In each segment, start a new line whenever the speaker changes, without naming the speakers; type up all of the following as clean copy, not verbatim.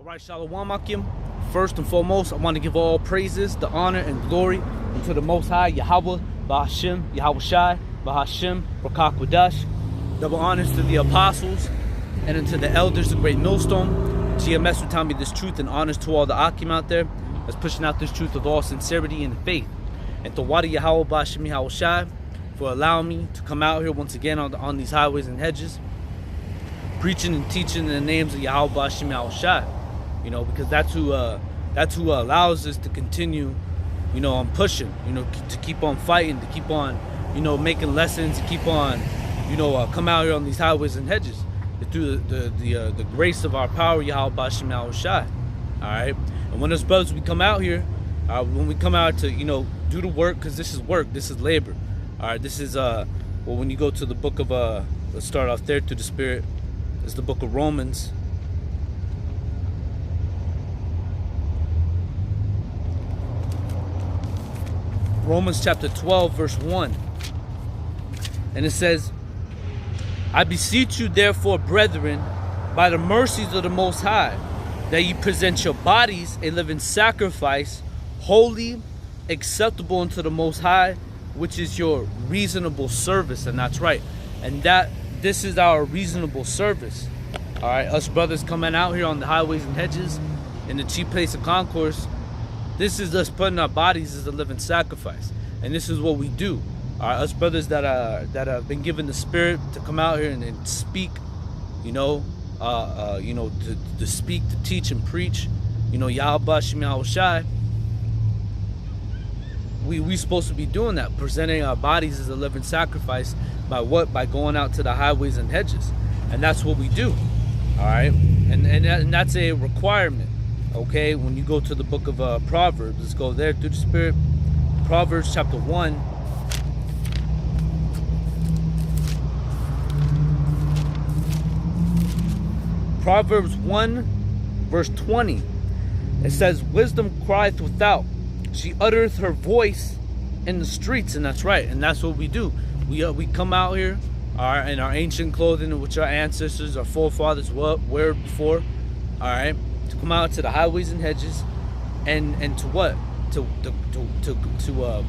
Alright, Shalom Akim. First and foremost, I want to give all praises, the honor, and glory unto the Most High, Yahawah, Bahashim, YAHAWASHI, Bahashim, Rakakwadash. Double honors to the apostles and unto the elders, the great millstone. GMS who taught me this truth, and honors to all the Akim out there that's pushing out this truth with all sincerity and faith. And to Wadi Yahawah, Bahashim, YAHAWASHI for allowing me to come out here once again on these highways and hedges, preaching and teaching in the names of Yahawah, Bahashim, YAHAWASHI. You know, because that's who allows us to continue, you know, on pushing, you know, to keep on fighting, to keep on, you know, making lessons, to keep on, you know, come out here on these highways and hedges through the grace of our power, Yahawah, Bahashim, YAHAWASHI. All right, and when us brothers we come out here, when we come out to, you know, do the work, because this is work, this is labor. All right, this is well, when you go to the book of let's start off there through the Spirit. It's the book of Romans. Romans chapter 12 verse 1, and it says, I beseech you therefore, brethren, by the mercies of the Most High, that ye present your bodies a living sacrifice, holy, acceptable unto the Most High, which is your reasonable service. And that's right, and this is our reasonable service. All right, us brothers coming out here on the highways and hedges in the chief place of concourse. This is us putting our bodies as a living sacrifice, and this is what we do. All right, us brothers that have been given the Spirit to come out here and speak, you know, to speak, to teach, and preach, you know, Yahawah, Bahashim, YAHAWASHI. We supposed to be doing that, presenting our bodies as a living sacrifice by what? By going out to the highways and hedges, and that's what we do. All right, and that's a requirement. Okay, when you go to the book of Proverbs, let's go there through the Spirit. Proverbs chapter 1. Proverbs 1 verse 20. It says, wisdom crieth without, she uttereth her voice in the streets. And that's right, and that's what we do. We come out here in our ancient clothing, which our ancestors, our forefathers wear before. All right, to come out to the highways and hedges, and to what? To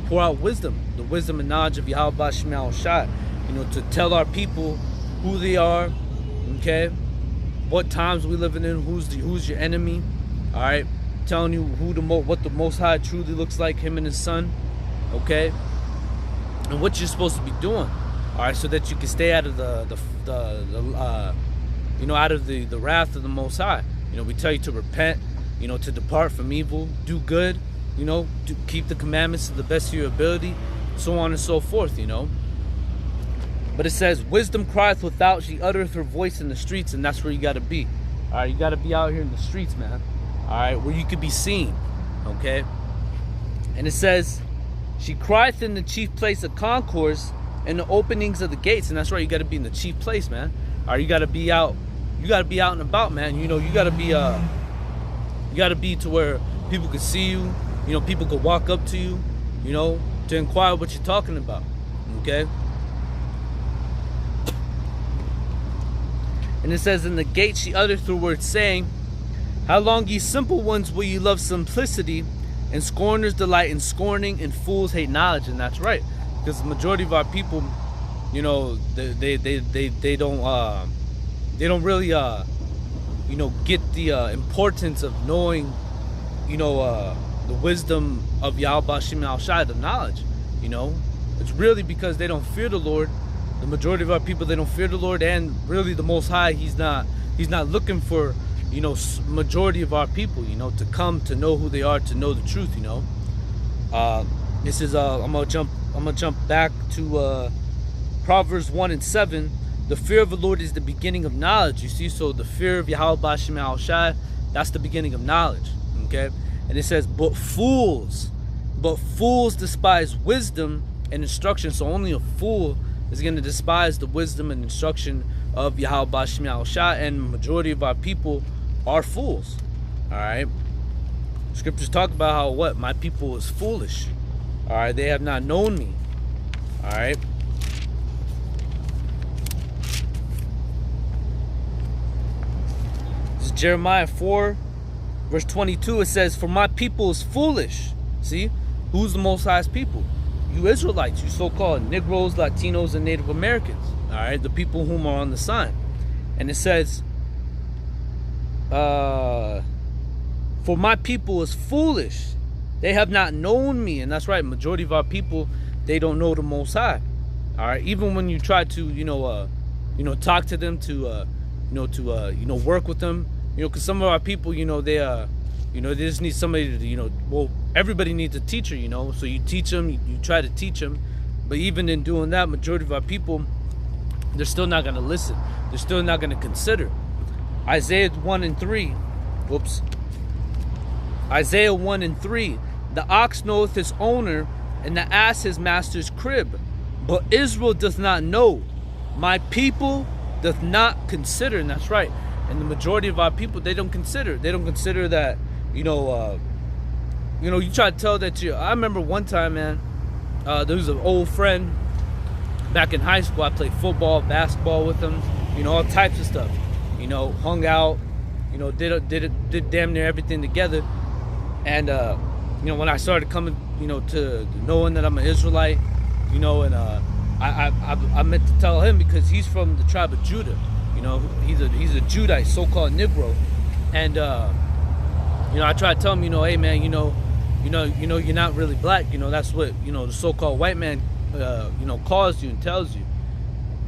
pour out wisdom, the wisdom and knowledge of Yahawah, Bahashim, YAHAWASHI. You know, to tell our people who they are. Okay, what times we living in, who's your enemy. All right, telling you what the Most High truly looks like, Him and His Son. Okay, and what you're supposed to be doing. All right, so that you can stay out of the out of the wrath of the Most High. You know, we tell you to repent, you know, to depart from evil, do good, you know, to keep the commandments to the best of your ability, so on and so forth, you know. But it says, wisdom crieth without, she uttereth her voice in the streets, and that's where you got to be. All right, you got to be out here in the streets, man. All right, where you could be seen, okay? And it says, she crieth in the chief place of concourse, in the openings of the gates. And that's right, you got to be in the chief place, man. All right, you got to be out. You got to be out and about, man. You know, you got to be to where people could see you. You know, people could walk up to you, you know, to inquire what you're talking about. Okay? And it says, in the gate she uttereth her words, saying, how long, ye simple ones, will ye love simplicity, and scorners delight in scorning, and fools hate knowledge? And that's right, because the majority of our people, you know, they don't really you know, get the importance of knowing, you know, the wisdom of Yahawah, Bahashim, YAHAWASHI, the knowledge. You know, it's really because they don't fear the Lord. The majority of our people, they don't fear the Lord, and really the Most High, He's not looking for, you know, majority of our people, you know, to come to know who they are, to know the truth. You know, this is I'm gonna jump back to Proverbs 1 and 7. The fear of the Lord is the beginning of knowledge. You see, so the fear of Yahawah, Bahashim, YAHAWASHI, that's the beginning of knowledge. Okay, and it says, but fools despise wisdom and instruction. So only a fool is going to despise the wisdom and instruction of Yahawah, Bahashim, YAHAWASHI, and the majority of our people are fools. All right, scriptures talk about how what my people is foolish. All right, they have not known me. All right. Jeremiah 4 verse 22, it says, for my people is foolish. See, who's the Most High's people? You Israelites, you so-called Negroes, Latinos, and Native Americans. All right, the people whom are on the sign. And it says, for my people is foolish. They have not known me. And that's right, majority of our people, they don't know the Most High. All right, even when you try to, talk to them, to work with them, because some of our people, they just need somebody to, well, everybody needs a teacher, so you teach them, you try to teach them, but even in doing that, majority of our people, they're still not going to listen. They're still not going to consider. Isaiah 1:3, Isaiah 1:3, the ox knoweth his owner, and the ass his master's crib, but Israel doth not know. My people doth not consider. And that's right. And the majority of our people, they don't consider. They don't consider that, you try to tell that I remember one time, man, there was an old friend back in high school. I played football, basketball with him, all types of stuff, hung out, did damn near everything together. And, when I started coming, to knowing that I'm an Israelite, and I meant to tell him, because he's from the tribe of Judah. He's a Judite, so-called Negro, and I try to tell him, hey man, you're not really black. That's what the so-called white man, calls you and tells you.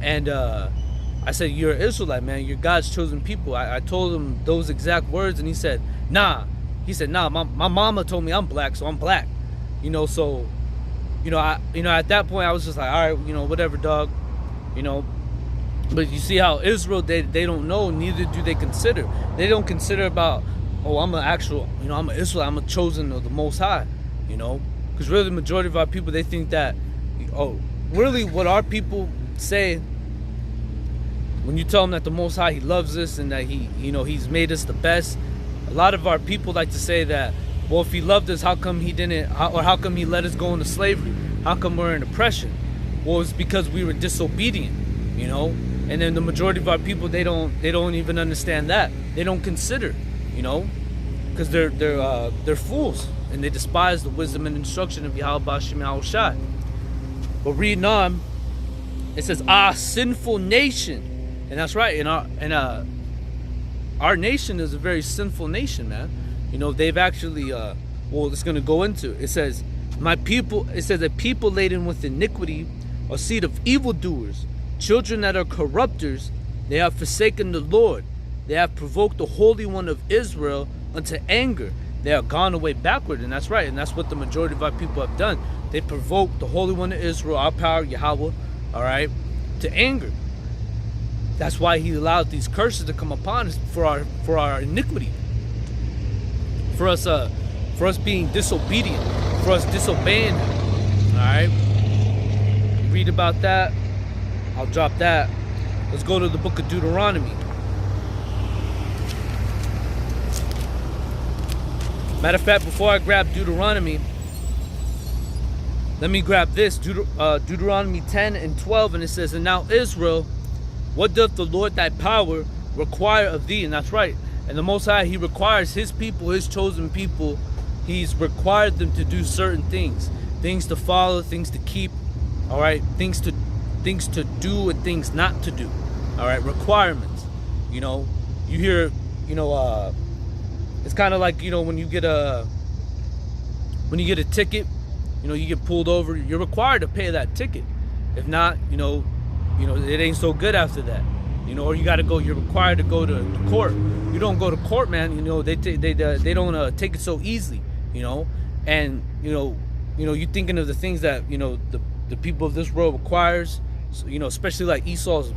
And I said, you're an Israelite, man. You're God's chosen people. I told him those exact words, and he said, nah. He said, nah. My mama told me I'm black, so I'm black. So, at that point I was just like, all right, whatever, dog. But you see how Israel, they don't know, neither do they consider. They don't consider about, oh, I'm an Israelite, I'm a chosen of the Most High, because really the majority of our people, they think that, really what our people say, when you tell them that the Most High, He loves us and that He's made us the best, a lot of our people like to say that, well, if He loved us, how come He didn't, or how come He let us go into slavery? How come we're in oppression? Well, it's because we were disobedient, And then the majority of our people, they don't even understand that. They don't consider, because they're fools, and they despise the wisdom and instruction of YAHAWASHI. But reading on, it says, sinful nation. And that's right. And our nation is a very sinful nation, man. They've actually, it's going to go into, it says, my people, it says, a people laden with iniquity, a seed of evildoers, children that are corrupters, they have forsaken the Lord. They have provoked the Holy One of Israel unto anger. They are gone away backward. And that's right. And that's what the majority of our people have done. They provoked the Holy One of Israel, our power, Yahweh, all right, to anger. That's why He allowed these curses to come upon us for our iniquity. For us being disobedient. For us disobeying Him. All right. Read about that. I'll drop that. Let's go to the book of Deuteronomy. Matter of fact, before I grab Deuteronomy, let me grab this. Deuteronomy 10:12, and it says, and now Israel, what doth the Lord thy power require of thee? And that's right. And the Most High, He requires His people, His chosen people, He's required them to do certain things. Things to follow, things to keep, all right? Things to do and things not to do. All right, requirements. You hear, it's kind of like, when you get a ticket, you get pulled over, you're required to pay that ticket. If not, it ain't so good after that. Or you're required to go to court. You don't go to court, man. They don't take it so easily. And you're thinking of the things that the people of this world requires. So, especially like Esau's,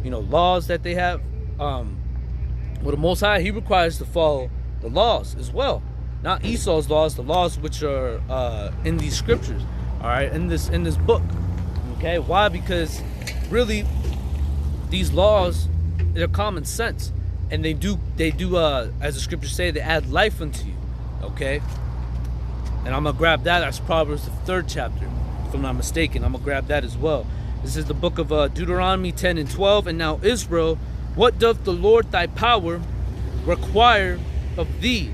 laws that they have. Well, the Most High, He requires to follow the laws as well, not Esau's laws, the laws which are in these scriptures. All right, in this book. Okay, why? Because really, these laws, they're common sense, and they do as the scriptures say, they add life unto you. Okay, and I'm gonna grab that. That's Proverbs the 3rd chapter. If I'm not mistaken, I'm gonna grab that as well. This is the book of Deuteronomy 10:12. And now Israel, what doth the Lord thy power require of thee.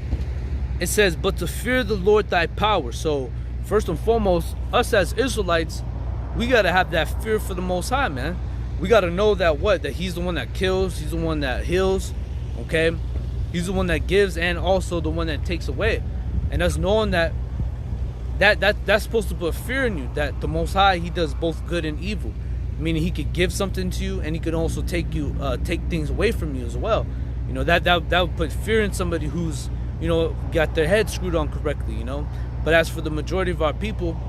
It says, but to fear the Lord thy power. So first and foremost, us as Israelites, we got to have that fear for the Most High, man. We got to know that that he's the one that kills, he's the one that heals, okay? He's the one that gives and also the one that takes away. And us knowing that's supposed to put fear in you, that the Most High, he does both good and evil. Meaning he could give something to you and he could also take things away from you as well. You know, that would put fear in somebody who's, you know, got their head screwed on correctly, you know. But as for the majority of our people,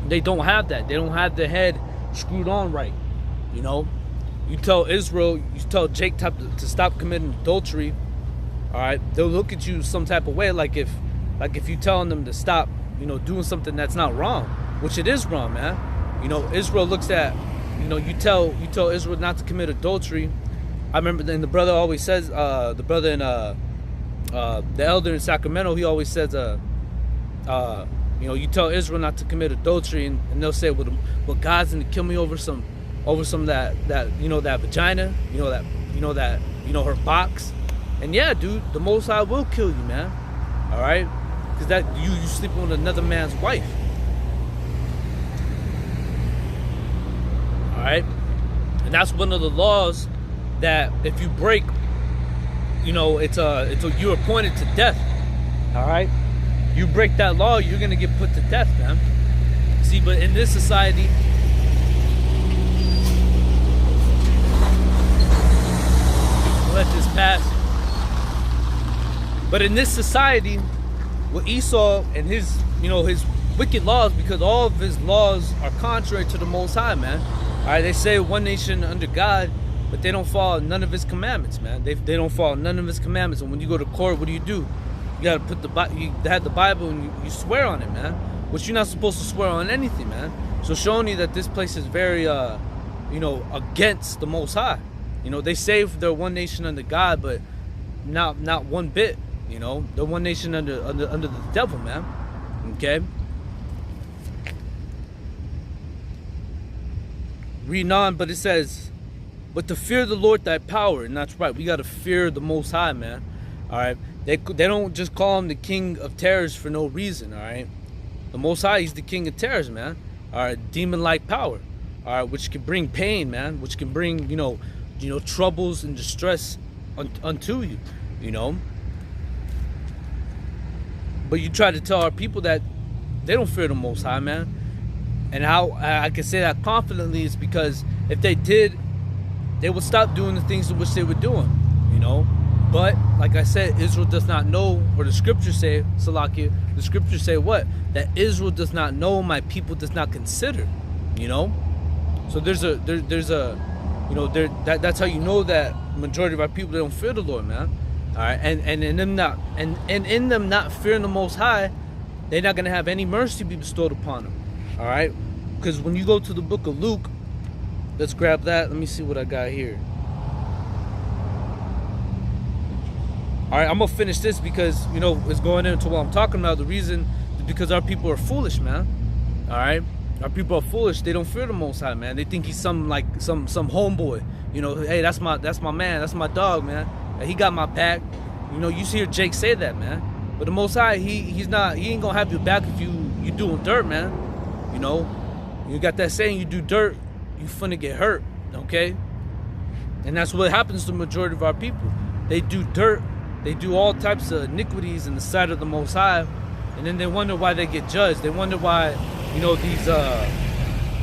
they don't have that. They don't have their head screwed on right. You know, you tell Israel, you tell Jacob to stop committing adultery, all right, they'll look at you some type of way, like if you telling them to stop, you know, doing something that's not wrong, which it is wrong, man. You know, Israel looks at, you know, you tell Israel not to commit adultery. I remember then the brother always says, the brother in the elder in Sacramento, he always says, you know, you tell Israel not to commit adultery, and they'll say, well, God's gonna kill me over some that you know, that vagina, you know her box. And yeah, dude, the Most High will kill you, man. All right, because that you sleeping with another man's wife. All right, and that's one of the laws that if you break, you know, you're appointed to death. All right, you break that law, you're gonna get put to death, man. See, but in this society, let this pass. But in this society, with Esau and his wicked laws, because all of his laws are contrary to the Most High, man. All right, they say one nation under God, but they don't follow none of his commandments, man. They don't follow none of his commandments. And when you go to court, what do? You gotta put you have the Bible and you swear on it, man. Which you're not supposed to swear on anything, man. So showing you that this place is very, you know, against the Most High. You know, they say they're one nation under God, but not one bit. You know, they're one nation under the devil, man. Okay. Reading on, but it says, but to fear the Lord thy power, and that's right. We got to fear the Most High, man. All right. They don't just call him the king of terrors for no reason. All right. The Most High, he's the king of terrors, man. All right, demon-like power. All right, which can bring pain, man. Which can bring, you know, troubles and distress unto you, you know. But you try to tell our people that they don't fear the Most High, man. And how I can say that confidently is because if they did, they would stop doing the things in which they were doing, you know. But like I said, Israel does not know, or the scriptures say, Salakia, the scriptures say what? That Israel does not know, my people does not consider, you know. So there's a you know, that's how you know that majority of our people, they don't fear the Lord, man. All right, and in them not fearing the Most High, they're not gonna have any mercy be bestowed upon them. All right, because when you go to the book of Luke, let's grab that. Let me see what I got here. All right, I'm gonna finish this because, you know, it's going into what I'm talking about. The reason is because our people are foolish, man. All right, our people are foolish. They don't fear the Most High, man. They think he's some homeboy. You know, hey, that's my man. That's my dog, man. He got my back. You know, you hear Jake say that, man. But the Most High, he ain't gonna have your back if you doing dirt, man. You know, you got that saying, you do dirt, you finna get hurt. Okay, and that's what happens to the majority of our people. They do dirt. They do all types of iniquities in the sight of the Most High, and then they wonder why they get judged. They wonder why, you know,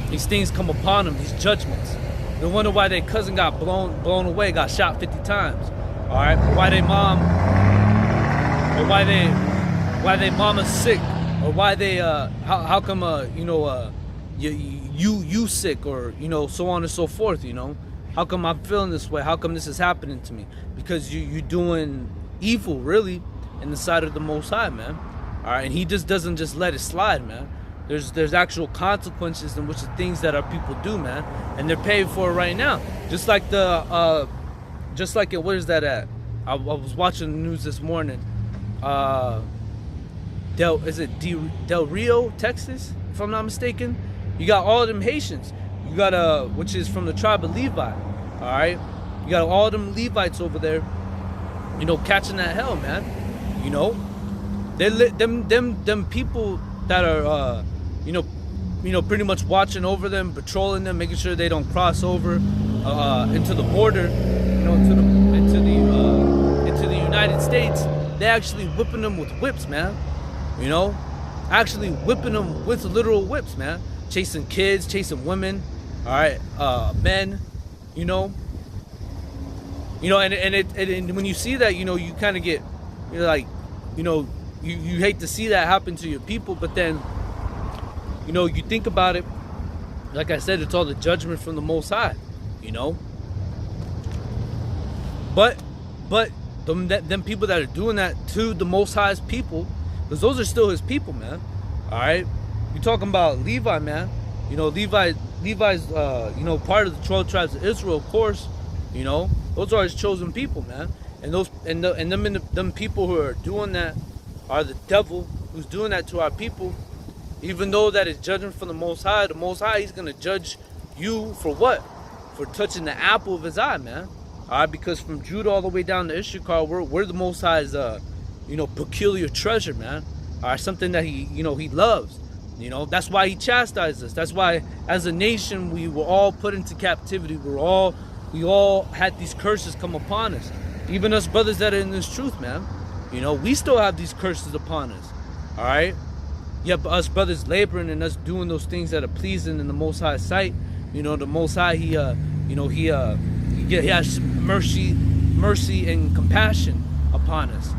these things come upon them, these judgments. They wonder why their cousin got blown away, got shot 50 times. All right, why they mom, or why they mama's sick, or why they how come you know you sick, or you know, so on and so forth. You know, how come I'm feeling this way? How come this is happening to me? Because you doing evil, really, in the sight of the Most High, man. All right, and he just doesn't just let it slide, man. There's actual consequences in which the things that our people do, man, and they're paying for it right now. Just like where is that at? I was watching the news this morning. Del Rio, Texas, if I'm not mistaken. You got all of them Haitians. You got which is from the tribe of Levi. All right, you got all them Levites over there, you know, catching that hell, man. You know, them people that are pretty much watching over them, patrolling them, making sure they don't cross over into the border, into the United States. They're actually whipping them with whips, man. You know, actually whipping them with literal whips, man. Chasing kids, chasing women, all right, men, and when you see that, you kind of get, you hate to see that happen to your people, but then, you think about it, like I said, it's all the judgment from the Most High, But them people that are doing that to the Most High's people, because those are still His people, man. All right, you're talking about Levi, man. Levi's part of the 12 tribes of Israel, of course. Those are His chosen people, man. And them people who are doing that are the devil who's doing that to our people. Even though that is judgment from the Most High, He's gonna judge you for what? For touching the apple of His eye, man. All right, because from Judah all the way down to Issachar, we're the Most High's, peculiar treasure, man. All right, something that He loves. That's why He chastised us. That's why, as a nation, we were all put into captivity. We all had these curses come upon us. Even us brothers that are in this truth, man. We still have these curses upon us. All right. Yeah, but us brothers laboring and us doing those things that are pleasing in the Most High's sight. The Most High, He has mercy and compassion upon us.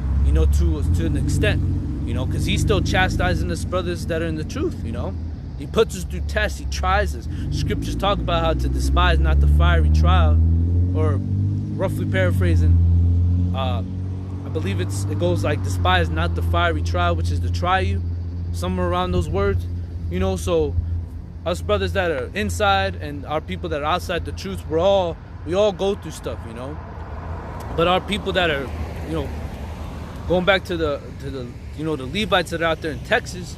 To an extent. Because He's still chastising us brothers that are in the truth. He puts us through tests. He tries us. Scriptures talk about how to despise not the fiery trial, or roughly paraphrasing, I believe it goes like, despise not the fiery trial, which is to try you. Somewhere around those words, so us brothers that are inside and our people that are outside the truth, we all go through stuff, but our people that are, going back to the Levites that are out there in Texas,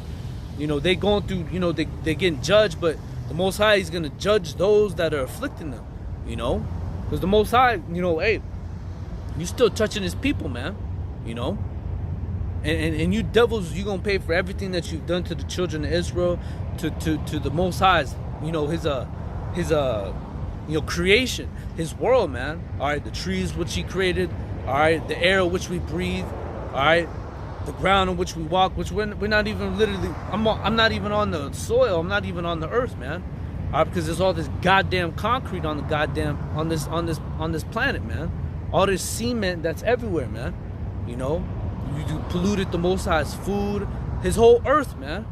they going through, they getting judged, but the Most High is gonna judge those that are afflicting them, because the Most High, hey, you still touching His people, man, And you devils, you gonna pay for everything that you've done to the children of Israel, to the Most High's, His creation, His world, man. All right, the trees which He created, all right, the air which we breathe, all right, the ground on which we walk, which we're not even literally. I'm not even on the soil. I'm not even on the earth, man. All right, because there's all this goddamn concrete on the on this planet, man. All this cement that's everywhere, man. You polluted the Most High's food, His whole earth, man.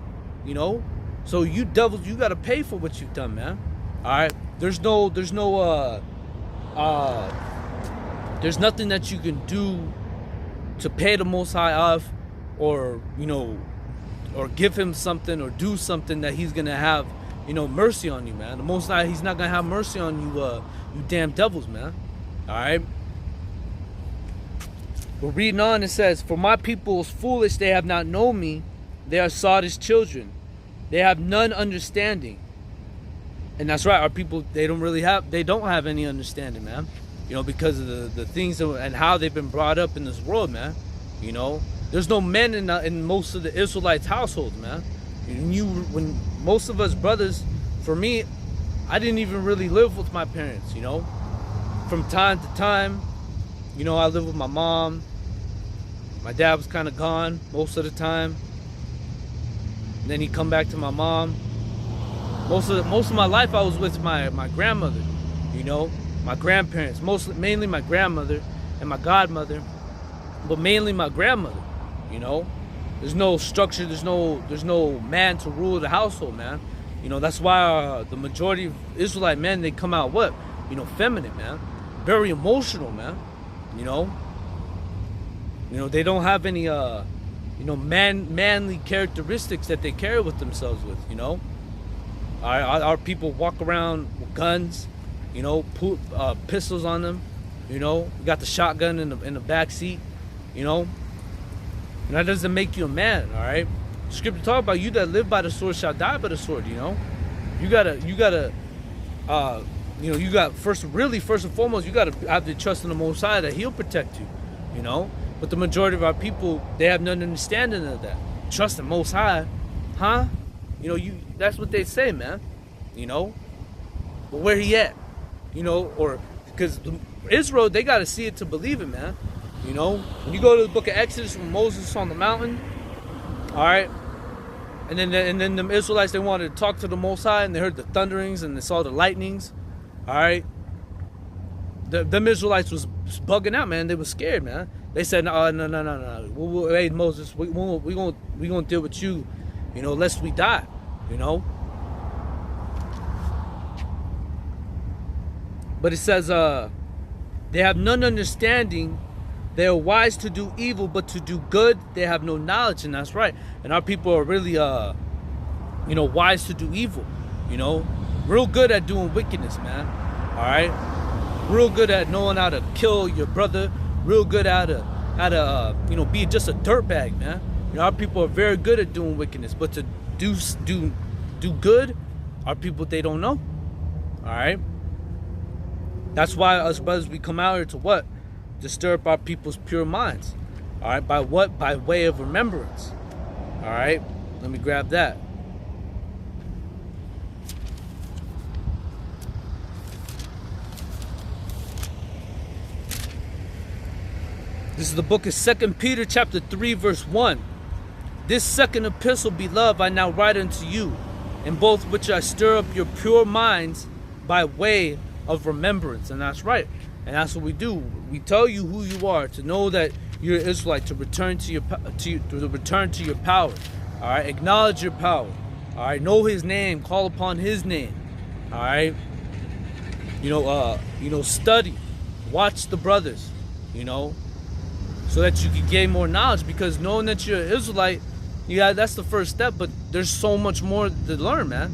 So you devils, you gotta pay for what you've done, man. All right. There's nothing that you can do to pay the Most High off, or or give Him something, or do something that He's gonna have, mercy on you, man. The Most High, He's not gonna have mercy on you, you damn devils, man. All right. We're reading on, it says, for my people is foolish, they have not known me. They are sottish children. They have none understanding. And that's right, our people, they don't have any understanding, man. Because of the things and how they've been brought up in this world, man. There's no men in most of the Israelites' households, man. When most of us brothers, for me, I didn't even really live with my parents, From time to time, I live with my mom. My dad was kind of gone most of the time. And then he'd come back to my mom. Most of my life I was with my grandmother, my grandparents, mainly my grandmother and my godmother, but mainly my grandmother. There's no structure, there's no man to rule the household, man. That's why the majority of Israelite men, they come out what? Feminine, man. Very emotional, man. They don't have any manly characteristics that they carry with themselves with. Our people walk around with guns, pistols on them. We got the shotgun in the back seat. And that doesn't make you a man. All right. Scripture talk about, you that live by the sword shall die by the sword. You gotta first and foremost, you gotta have the trust in the Most High that He'll protect you. But the majority of our people, they have no understanding of that. Trust the Most High, huh? That's what they say, man. But where he at? Or because Israel, they got to see it to believe it, man. When you go to the book of Exodus, when Moses on the mountain, all right, and then the Israelites, they wanted to talk to the Most High, and they heard the thunderings and they saw the lightnings, all right. Them Israelites was bugging out, man. They was scared, man. They said, no. Hey, Moses, we gonna deal with you, lest we die, But it says, they have none understanding. They are wise to do evil, but to do good, they have no knowledge. And that's right. And our people are really, wise to do evil, real good at doing wickedness, man. All right. Real good at knowing how to kill your brother. Real good at be just a dirtbag, man. Our people are very good at doing wickedness, but to do good, our people, they don't know. All right. That's why us brothers, we come out here to what? To stir up our people's pure minds. All right. By what? By way of remembrance. All right. Let me grab that. This is the book of 2 Peter chapter 3 verse 1. This second epistle, beloved, I now write unto you, in both which I stir up your pure minds by way of remembrance. And that's right. And that's what we do. We tell you who you are, to know that you're an Israelite, to return to your power. All right. Acknowledge your power. All right. Know his name. Call upon his name. All right. Study. Watch the brothers. So that you can gain more knowledge, because knowing that you're an Israelite, that's the first step, but there's so much more to learn, man.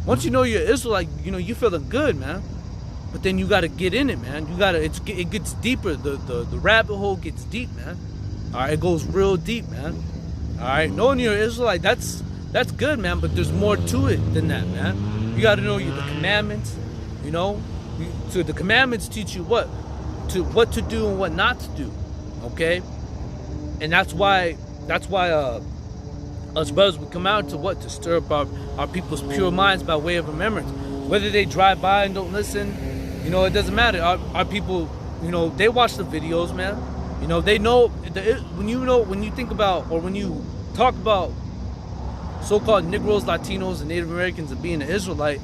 Once you know you're an Israelite, you feeling good, man. But then you got to get in it, man. It gets deeper. The rabbit hole gets deep, man. All right, it goes real deep, man. All right, knowing you're an Israelite, that's good, man, but there's more to it than that, man. You got to know the commandments, So the commandments teach you what to do and what not to do. Okay, and that's why us brothers would come out to stir up our people's pure minds by way of remembrance. Whether they drive by and don't listen, it doesn't matter. Our people, they watch the videos, man. They know when you think about, or when you talk about so-called Negroes, Latinos, and Native Americans and being an Israelite,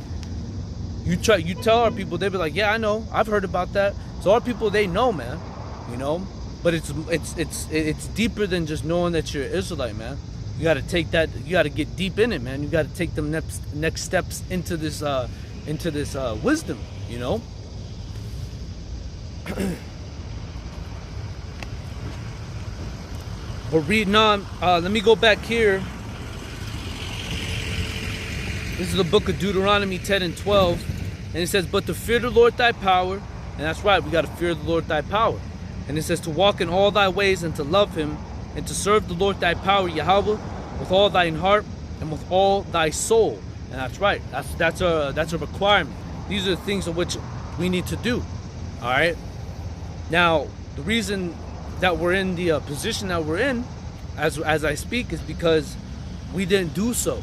you tell our people, they be like, yeah, I know, I've heard about that. So our people, they know, man. But it's deeper than just knowing that you're an Israelite, man. You got to take that. You got to get deep in it, man. You got to take them next steps into this wisdom, But reading on, let me go back here. This is the book of Deuteronomy 10 and 12, and it says, "But to fear the Lord thy power," and that's right, we got to fear the Lord thy power. And it says, "To walk in all thy ways and to love him, and to serve the Lord thy power, Yahawah, with all thine heart and with all thy soul." And that's right. That's a requirement. These are the things in which we need to do. All right. Now, the reason that we're in the position that we're in, as I speak, is because we didn't do so.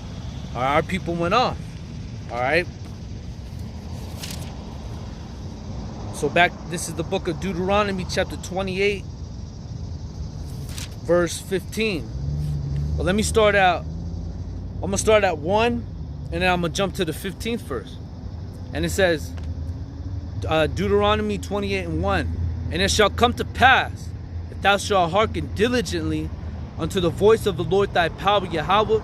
All right? Our people went off. All right. So this is the book of Deuteronomy chapter 28, verse 15. Well, let me start out. I'm going to start at 1, and then I'm going to jump to the 15th verse. And it says, Deuteronomy 28 and 1, "And it shall come to pass, if thou shalt hearken diligently unto the voice of the Lord thy power, Yahawah,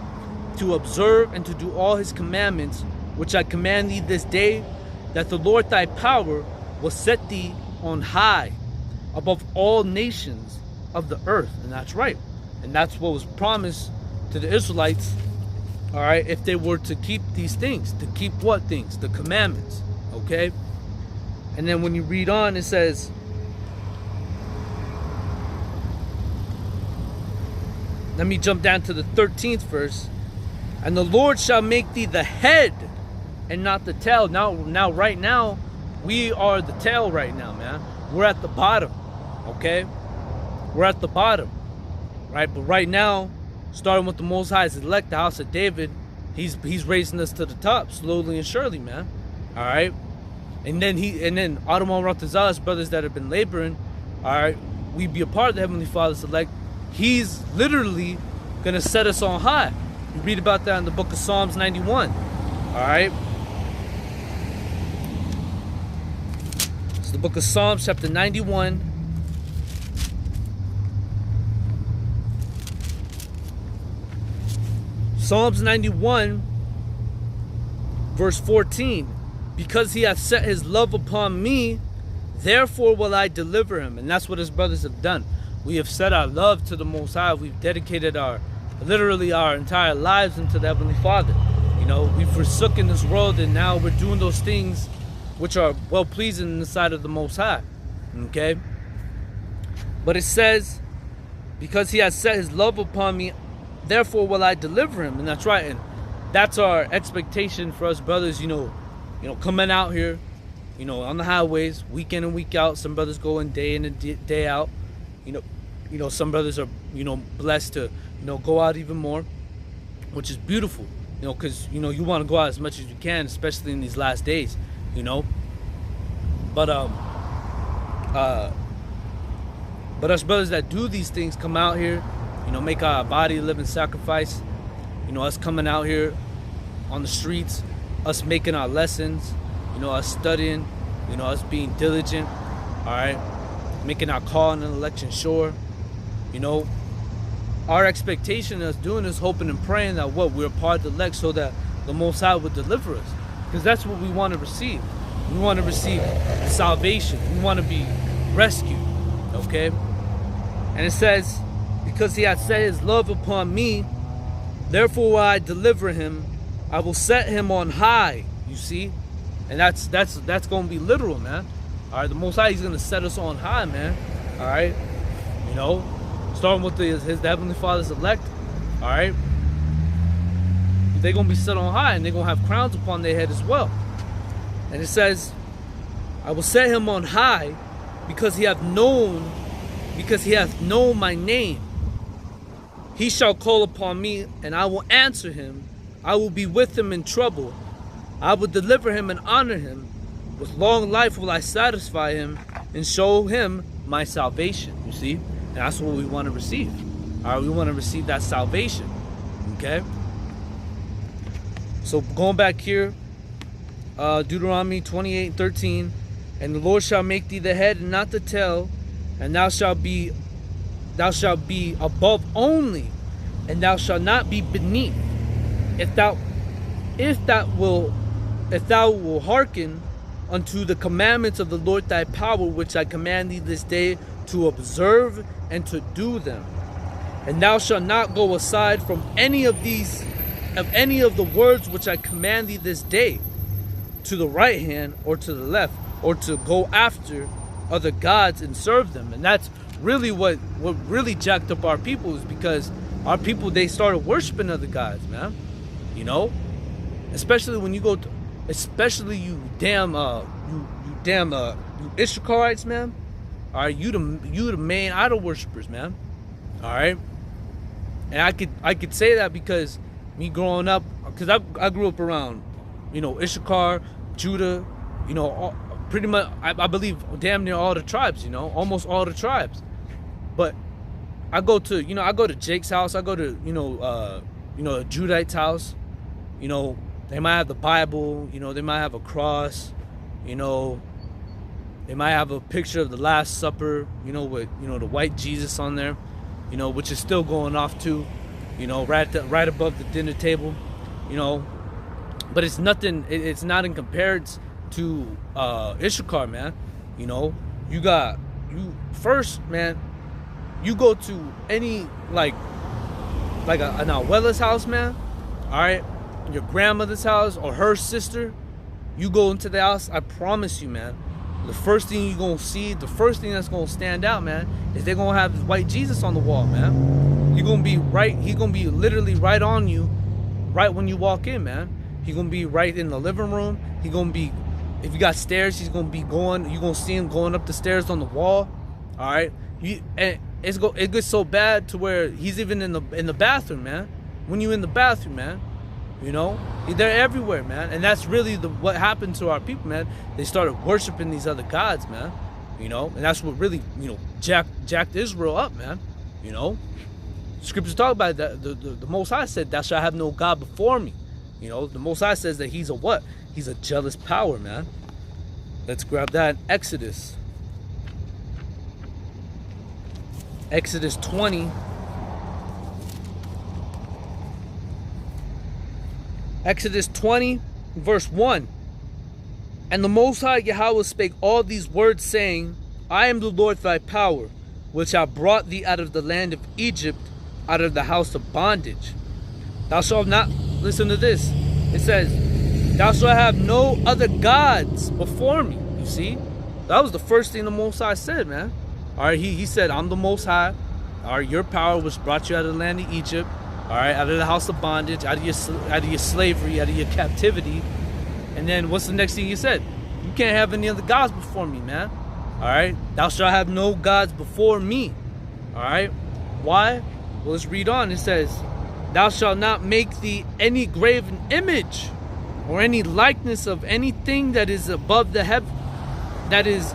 to observe and to do all his commandments, which I command thee this day, that the Lord thy power will set thee on high above all nations of the earth." And that's right. And that's what was promised to the Israelites, all right, if they were to keep these things. To keep what things? The commandments. Okay? And then when you read on, it says, let me jump down to the 13th verse. "And the Lord shall make thee the head and not the tail." Now right now, we are the tail right now, man. We're at the bottom. Okay? we're at the bottom, right? But right now, starting with the Most High's elect, the house of David, he's raising us to the top slowly and surely, man. All right. And then Adonai Ratazah's brothers that have been laboring, all right, we be a part of the Heavenly Father's elect. He's literally gonna set us on high. You read about that in the book of Psalms 91. All right. It's the book of Psalms, chapter 91. Psalms 91, verse 14. Because he hath set his love upon me, therefore will I deliver him. And that's what his brothers have done. We have set our love to the Most High. We've dedicated literally our entire lives into the Heavenly Father. You know, we've forsaken this world, and now we're doing those things which are well-pleasing in the sight of the Most High. Okay? But it says, because he has set his love upon me, therefore will I deliver him. And that's right. And that's our expectation for us brothers, you know, coming out here, you know, on the highways, week in and week out. Some brothers go in and day out. You know, some brothers are, you know, blessed to, you know, go out even more, which is beautiful, you know, because, you know, you want to go out as much as you can, especially in these last days, you know. But us brothers that do these things come out here, you know, make our body a living sacrifice. You know, us coming out here on the streets, us making our lessons, you know, us studying, you know, us being diligent, all right, making our call and election sure. You know, our expectation of us doing this, hoping and praying that we're a part of the elect, so that the Most High would deliver us, because that's what we want to receive. We want to receive salvation. We want to be rescued, okay? And it says, because he hath set his love upon me, therefore will I deliver him. I will set him on high. You see? And that's going to be literal, man. All right, the Most High, he's going to set us on high, man. All right? You know, starting with the Heavenly Father's elect. All right? They're going to be set on high, and they're going to have crowns upon their head as well. And it says, I will set him on high because he hath known my name. He shall call upon me, and I will answer him. I will be with him in trouble. I will deliver him and honor him. With long life will I satisfy him and show him my salvation. You see? And that's what we want to receive. All right, we want to receive that salvation. Okay? So going back here, Deuteronomy 28:13, and the Lord shall make thee the head and not the tail, and thou shalt be above only, and thou shalt not be beneath. If thou will hearken unto the commandments of the Lord thy power, which I command thee this day, to observe and to do them. And thou shalt not go aside from any of the words which I command thee this day, to the right hand or to the left, or to go after other gods and serve them. And that's really what really jacked up our people, is because our people, they started worshiping other gods, man. You know, especially when you go to, especially you Issacharites, man. All right, you the main idol worshipers, man. All right, and I could say that because me growing up, because I grew up around, you know, Issachar, Judah, you know, pretty much I believe damn near all the tribes, you know, almost all the tribes. But I go to Jake's house, I go to a Judite's house. You know, they might have the Bible, you know, they might have a cross, you know, they might have a picture of the Last Supper, you know, with, you know, the white Jesus on there, you know, which is still going off too, you know, right above the dinner table, you know. But it's nothing, it's not in comparison to Issachar, man. You know, you first, man, you go to any like an abuela's house, man, all right, your grandmother's house or her sister, you go into the house, I promise you, man, the first thing you're gonna see, the first thing that's gonna stand out, man, is they're gonna have this white Jesus on the wall, man. You're gonna be right, he's gonna be literally right on you, right when you walk in, man. He's gonna be right in the living room. He's gonna be, if you got stairs, he's gonna be going, you're gonna see him going up the stairs on the wall. All right, and it gets so bad to where he's even in the bathroom, man. When you in the bathroom, man, you know, they're everywhere, man. And that's really what happened to our people, man. They started worshiping these other gods, man. You know, and that's what really, you know, jacked Israel up, man. You know, scriptures talk about that. The Most High said, "Thou shalt have no God before me." You know, the Most High says that he's a what? He's a jealous power, man. Let's grab that in Exodus. Exodus 20. Exodus 20, verse 1. And the Most High Yahweh spake all these words, saying, I am the Lord thy power, which I brought thee out of the land of Egypt, out of the house of bondage. Thou shalt not, listen to this. It says, thou shalt have no other gods before me. You see? That was the first thing the Most High said, man. Alright, he said, I'm the Most High. Alright, your power which brought you out of the land of Egypt. Alright, out of the house of bondage, out of your slavery, out of your captivity. And then what's the next thing he said? You can't have any other gods before me, man. Alright, thou shalt have no gods before me. Alright, why? Well, let's read on. It says, thou shalt not make thee any graven image or any likeness of anything that is above the heaven, that is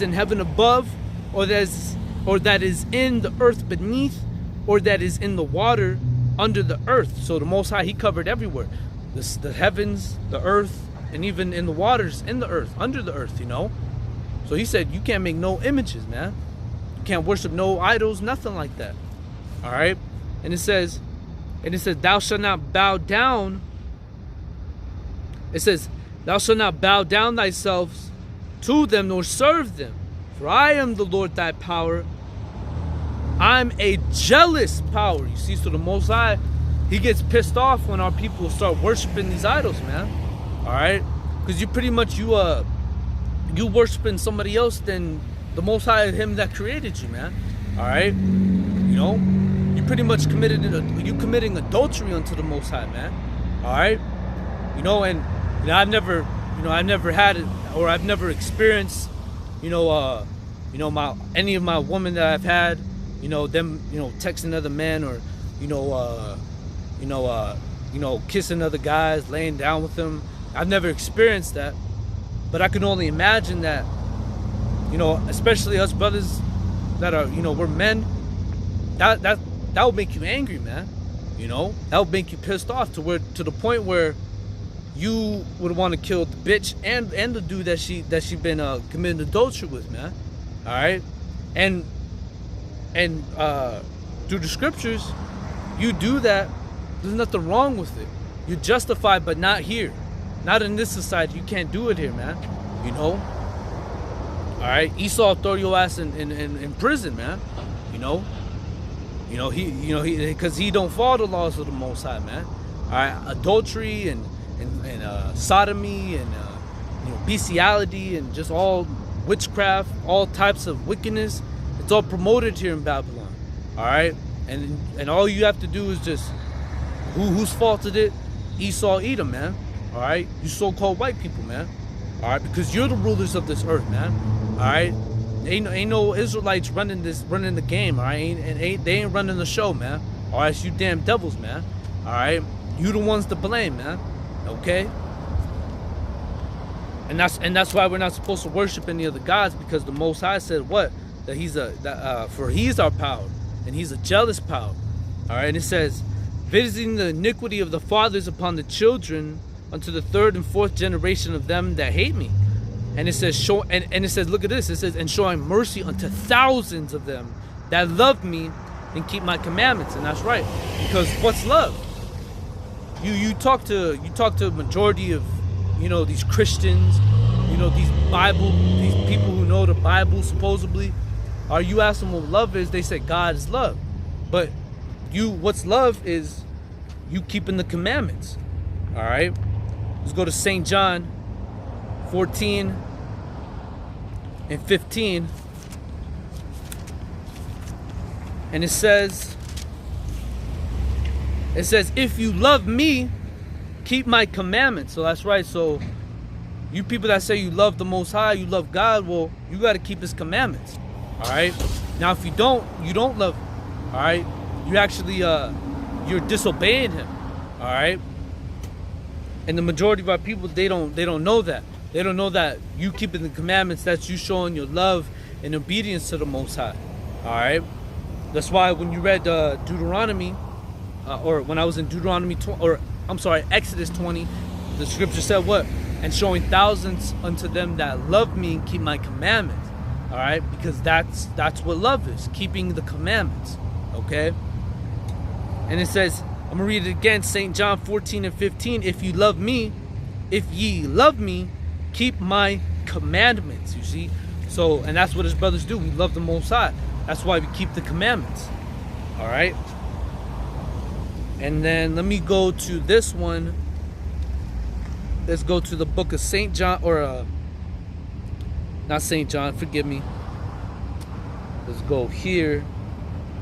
in heaven above, or that is in the earth beneath, or that is in the water under the earth. So the Most High, he covered everywhere. The heavens, the earth, and even in the waters in the earth, under the earth, you know. So he said, you can't make no images, man. You can't worship no idols, nothing like that. All right. And it says, thou shalt not bow down. It says, thou shalt not bow down thyself to them nor serve them. For I am the Lord thy power. I'm a jealous power. You see, so the Most High, he gets pissed off when our people start worshiping these idols, man. All right, because you pretty much you worshiping somebody else than the Most High, him that created you, man. All right, you know, you pretty much committing adultery unto the Most High, man. All right, you know, and you know, I've never had it, or I've never experienced, any of my women that I've had, them, texting other men, or kissing other guys, laying down with them. I've never experienced that, but I can only imagine that, especially us brothers that are, we're men, that would make you angry, man. That would make you pissed off to the point where you would want to kill the bitch and the dude that she been committing adultery with, man. All right, and through the scriptures, you do that. There's nothing wrong with it. You're justified, but not here, not in this society. You can't do it here, man. All right, Esau throw your ass in prison, man. He because he don't follow the laws of the Most High, man. All right, adultery and sodomy and bestiality and just all witchcraft, all types of wickedness. It's all promoted here in Babylon. All right, and all you have to do is just whose fault is it? Esau, Edom, man. All right, you so-called white people, man. All right, because you're the rulers of this earth, man. All right, ain't no Israelites running the game. All right, they ain't running the show, man. All right, it's you damn devils, man. All right, you the ones to blame, man. Okay, and that's why we're not supposed to worship any other gods, because the Most High said what? That for he's our power, and he's a jealous power. All right, and it says, visiting the iniquity of the fathers upon the children unto the third and fourth generation of them that hate me. And it says, and it says, look at this. It says, and showing mercy unto thousands of them that love me and keep my commandments. And that's right, because what's love? You talk to a majority of these Christians, these people who know the Bible supposedly. Or you ask them what love is, they say God is love. But what's love is you keeping the commandments. All right, let's go to St. John 14 and 15, and it says, if you love me, keep my commandments. So that's right. So you people that say you love the Most High, you love God, well, you got to keep his commandments. All right, Now, if you don't love him, all right, you actually you're disobeying him, all right. And the majority of our people, they don't know that. They don't know that you keeping the commandments, that's you showing your love and obedience to the Most High, all right. That's why when you read Deuteronomy, or when I was in Deuteronomy 20, or I'm sorry, Exodus 20, the scripture said what? And showing thousands unto them that love me and keep my commandments. All right, because that's what love is, keeping the commandments. Okay, and it says, I'm gonna read it again, St. John 14:15. If ye love me, keep my commandments. You see, so, and that's what his brothers do. We love the Most High. That's why we keep the commandments. All right, and then let me go to this one. Let's go to the book of St. John, or not St. John, forgive me. Let's go here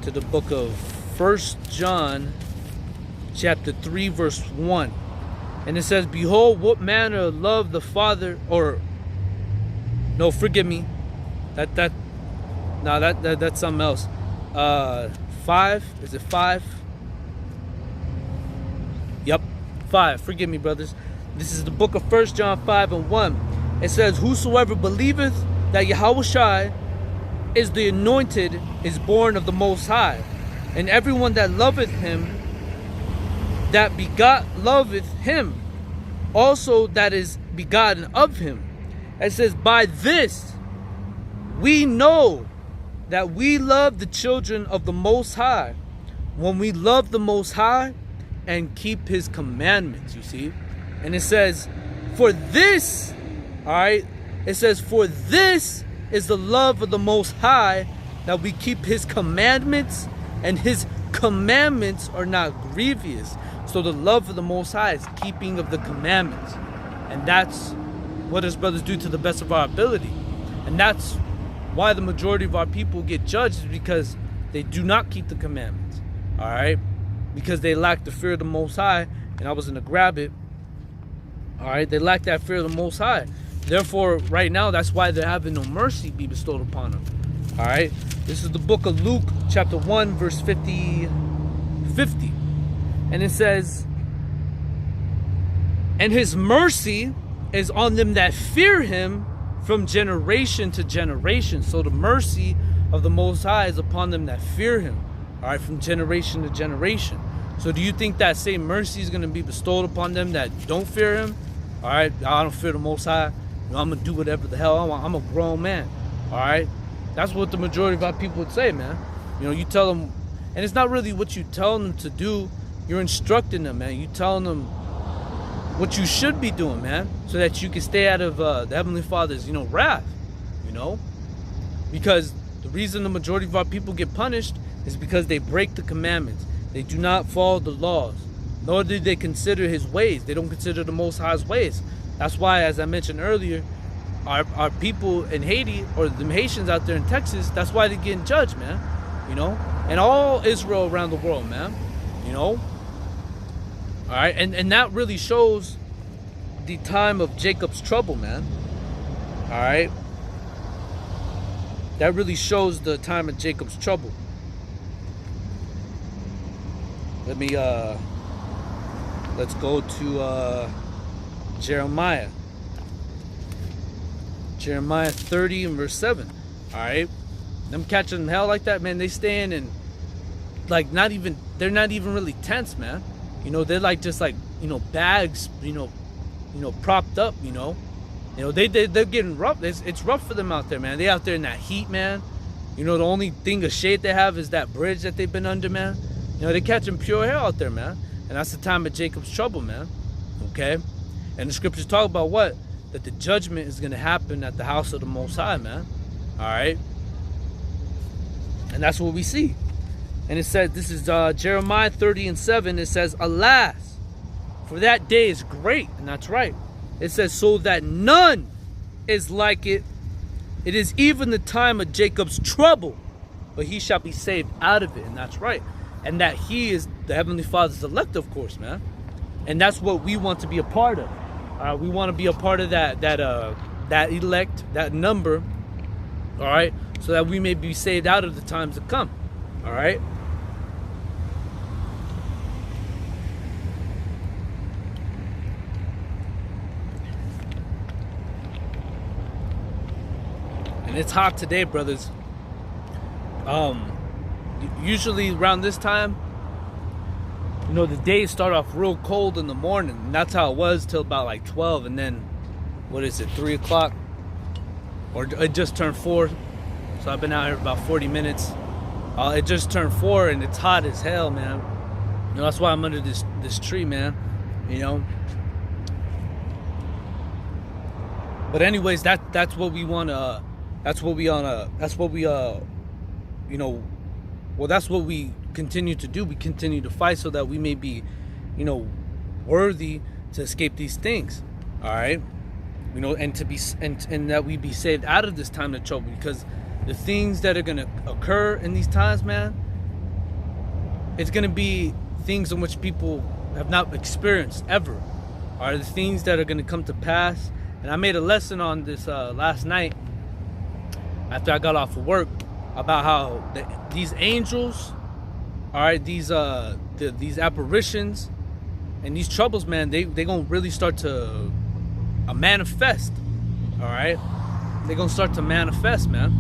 to the book of 1 John chapter 3 verse 1. And it says, behold, what manner of love the Father, or no, forgive me. That's something else. 5, is it 5? Yep, 5. Forgive me, brothers. This is the book of 1 John 5:1. It says, whosoever believeth that YAHAWASHI is the anointed is born of the Most High. And everyone that loveth him, that begot, loveth him also that is begotten of him. It says, by this we know that we love the children of the Most High, when we love the Most High and keep his commandments. You see? And it says, for this, all right, it says, for this is the love of the Most High, that we keep his commandments, and his commandments are not grievous. So the love of the Most High is keeping of the commandments. And that's what his brothers do to the best of our ability. And that's why the majority of our people get judged, is because they do not keep the commandments. All right? Because they lack the fear of the Most High. And I was going to grab it. All right? They lack that fear of the Most High. Therefore, right now, that's why they're having no mercy be bestowed upon them. All right? This is the book of Luke, chapter 1, verse 50. And it says, and his mercy is on them that fear him from generation to generation. So the mercy of the Most High is upon them that fear him. All right, from generation to generation. So do you think that same mercy is going to be bestowed upon them that don't fear him? All right, I don't fear the Most High. You know, I'm going to do whatever the hell I want. I'm a grown man. All right? That's what the majority of our people would say, man. You know, you tell them, and it's not really what you tell them to do. You're instructing them, man. You telling them what you should be doing, man, so that you can stay out of the Heavenly Father's, you know, wrath, you know? Because the reason the majority of our people get punished is because they break the commandments. They do not follow the laws, nor do they consider his ways. They don't consider the Most High's ways. That's why, as I mentioned earlier, our people in Haiti, or the Haitians out there in Texas, that's why they're getting judged, man. You know? And all Israel around the world, man. You know? All right? And that really shows the time of Jacob's trouble, man. All right? That really shows the time of Jacob's trouble. Let me, let's go to Jeremiah. Jeremiah 30 and verse 7. Alright? Them catching hell like that, man, they staying in, like, they're not even really tents, man. You know, they're like, just like, you know, bags, you know, propped up, you know. You know, they're getting rough. It's rough for them out there, man. They out there in that heat, man. You know, the only thing of shade they have is that bridge that they've been under, man. You know, they're catching pure hell out there, man. And that's the time of Jacob's trouble, man. Okay? And the scriptures talk about what? That the judgment is going to happen at the house of the Most High, man. Alright? And that's what we see. And it says, this is Jeremiah 30 and 7. It says, alas, for that day is great. And that's right. It says, so that none is like it. It is even the time of Jacob's trouble, but he shall be saved out of it. And that's right. And that he is the Heavenly Father's elect, of course, man. And that's what we want to be a part of. We want to be a part of that elect, that number. All right. so that we may be saved out of the times to come. All right. And it's hot today, brothers. Usually around this time, you know, the days start off real cold in the morning, and that's how it was till about like 12, and then what is it, 3 o'clock, or it just turned 4, so I've been out here about 40 minutes. It just turned 4 and it's hot as hell, man. You know, that's why I'm under this tree, man. You know. But anyways, that's what we want to. That's what we you know. Well, that's what we continue to do. We continue to fight so that we may be, you know, worthy to escape these things. All right, you know, and to be and that we be saved out of this time of trouble, because the things that are gonna occur in these times, man, it's gonna be things in which people have not experienced ever. Are the things that are gonna come to pass. And I made a lesson on this last night after I got off of work about how these angels, all right, these apparitions and these troubles, man, they gonna really start to manifest. All right, they gonna start to manifest, man.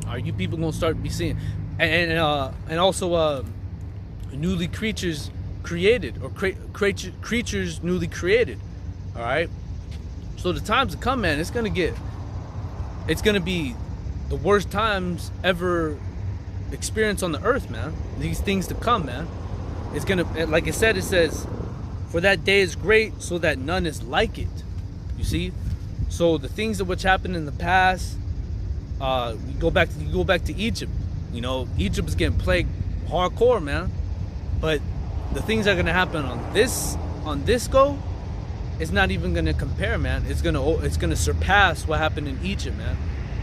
All right, you people gonna start be seeing, and also newly creatures created, or creatures newly created. All right, so the times to come, man, it's gonna be the worst times ever experienced on the earth, man. These things to come, man. It's gonna, like it says, for that day is great, so that none is like it. You see, so the things that which happened in the past, you go back to Egypt. You know, Egypt is getting plagued hardcore, man. But the things that are gonna happen on this go, it's not even gonna compare, man. It's gonna surpass what happened in Egypt, man.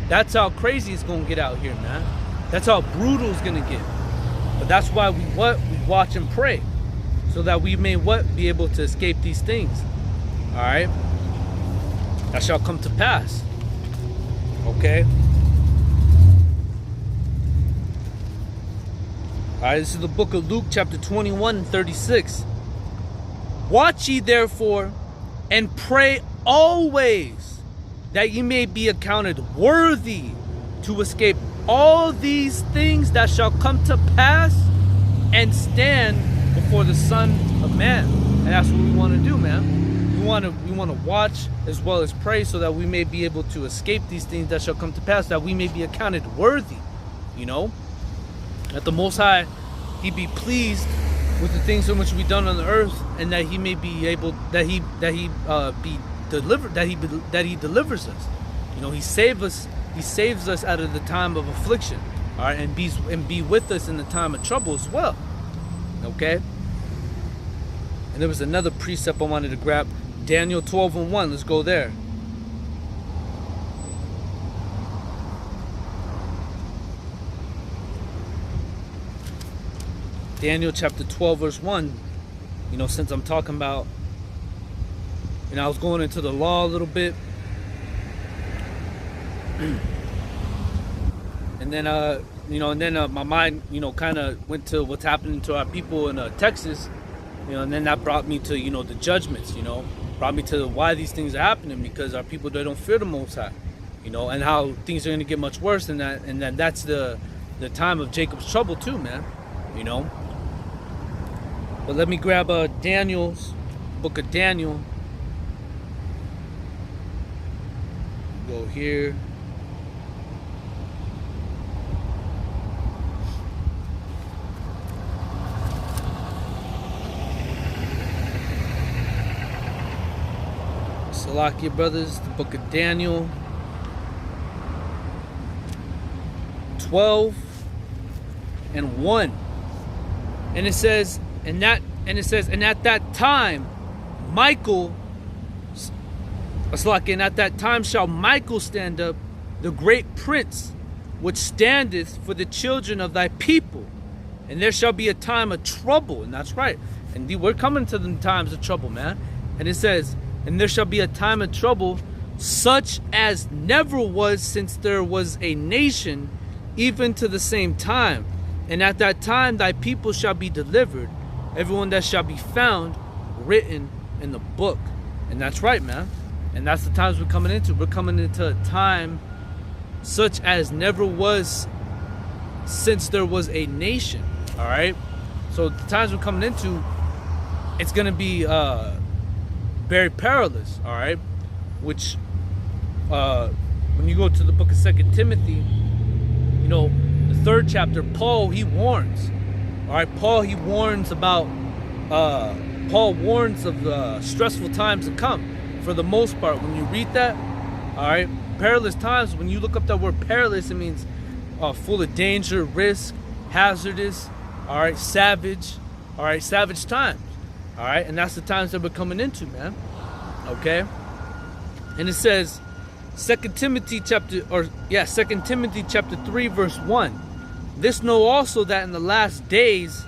That's how crazy it's gonna get out here, man. That's how brutal it's gonna get. But that's why we watch and pray, so that we may be able to escape these things. All right, that shall come to pass. Okay. All right, this is the book of Luke, chapter 21 and 36. Watch ye therefore, and pray always, that ye may be accounted worthy to escape all these things that shall come to pass, and stand before the Son of Man. And that's what we want to do, man. We want to watch as well as pray, so that we may be able to escape these things that shall come to pass, that we may be accounted worthy. You know, that the Most High, He be pleased with the things in which we done on the earth, and that He may be able, that He be delivered, that He delivers us. You know, He saves us out of the time of affliction. All right, and be with us in the time of trouble as well. Okay. And there was another precept I wanted to grab, Daniel 12 and 1. Let's go there. Daniel chapter 12 verse 1. You know, since I'm talking about, you know, I was going into the law a little bit, and then my mind, you know, kind of went to what's happening to our people in Texas, you know, and then that brought me to, you know, the judgments, you know, brought me to why these things are happening, because our people, they don't fear the Most High, you know, and how things are going to get much worse than that, and then that's the time of Jacob's trouble too, man, you know. But let me grab Daniel's book of Daniel. Go here. Salakia, brothers, the book of Daniel 12 and 1. And it says, and at that time Michael, and at that time shall Michael stand up, the great prince, which standeth for the children of thy people. And there shall be a time of trouble. And that's right. And we're coming to the times of trouble, man. And it says, and there shall be a time of trouble, such as never was since there was a nation, even to the same time. And at that time thy people shall be delivered, everyone that shall be found written in the book. And that's right, man. And that's the times we're coming into. We're coming into a time such as never was since there was a nation. All right. So the times we're coming into, it's gonna be very perilous. All right. Which when you go to the book of 2 Timothy, you know, the 3rd chapter, Paul, he warns. All right. Paul warns of stressful times to come. For the most part, when you read that, all right, perilous times, when you look up that word perilous, it means full of danger, risk, hazardous, all right, savage times, all right, and that's the times that we're coming into, man, okay. And it says, 2 Timothy chapter 3 verse 1, this know also that in the last days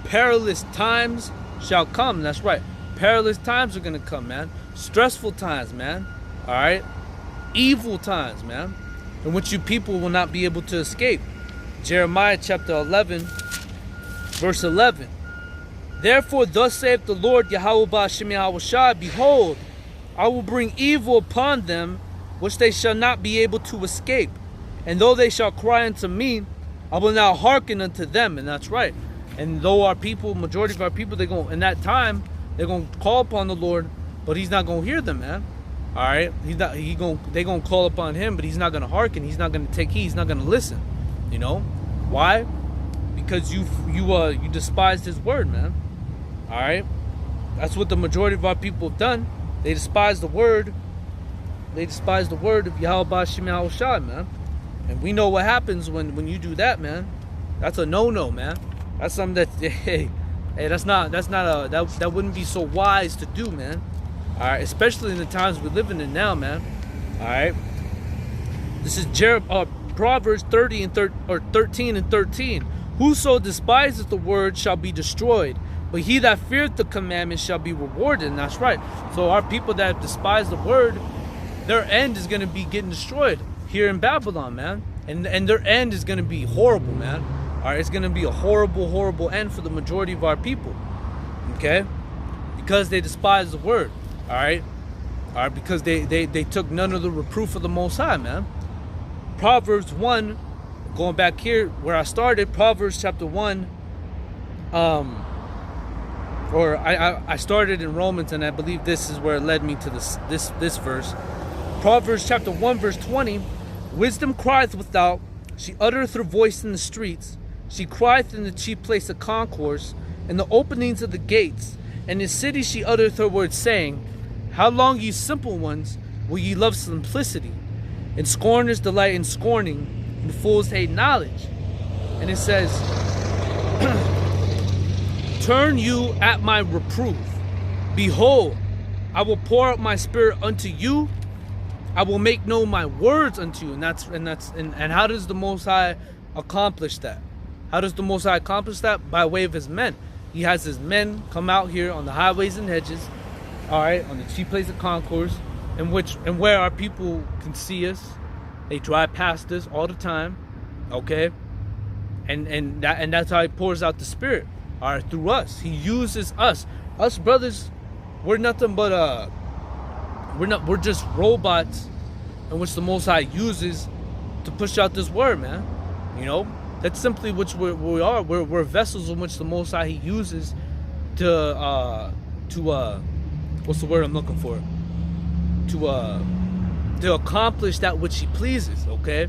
perilous times shall come. That's right, perilous times are gonna come, man. Stressful times, man. All right, evil times, man, in which you people will not be able to escape. Jeremiah chapter 11 verse 11, therefore thus saith the Lord YAHAWASHI, behold, I will bring evil upon them which they shall not be able to escape, and though they shall cry unto me, I will not hearken unto them. And that's right. And though our people, majority of our people, they're going in that time, they're going to call upon the Lord, but he's not going to hear them, man. All right, they're going to call upon him, but he's not going to hearken. He's not going to take heed. He's not going to listen. You know why? Because you despised his word, man. All right, that's what the majority of our people have done. They despise the word. They despise the word of YAHAWASHI, man. And we know what happens when you do that, man. That's a no-no, man. That's something that hey, that wouldn't be so wise to do, man. All right, especially in the times we're living in now, man. All right, this is Proverbs 13 and 13. Whoso despises the word shall be destroyed, but he that feareth the commandment shall be rewarded. And that's right. So our people that despise the word, their end is going to be getting destroyed here in Babylon, man. And their end is going to be horrible, man. All right, it's going to be a horrible, horrible end for the majority of our people. Okay, because they despise the word. All right, because they took none of the reproof of the Most High, man. Proverbs 1, going back here where I started, Proverbs chapter 1, or I started in Romans, and I believe this is where it led me to this verse. Proverbs chapter 1 verse 20, wisdom crieth without, she uttereth her voice in the streets, she crieth in the chief place of concourse, in the openings of the gates, and in cities she uttereth her words, saying, how long, ye simple ones, will ye love simplicity? And scorners delight in scorning, and fools hate knowledge. And it says, turn you at my reproof. Behold, I will pour out my spirit unto you. I will make known my words unto you. And how does the Most High accomplish that? How does the Most High accomplish that? By way of his men. He has his men come out here on the highways and hedges, all right, on the chief place of concourse, and where our people can see us. They drive past us all the time, okay, and that's how he pours out the Spirit, all right, through us. He uses us brothers. We're nothing but we're just robots in which the Most High uses to push out this word, man. You know, that's simply which we are. We're vessels in which the Most High he uses to what's the word I'm looking for? To accomplish that which he pleases, okay?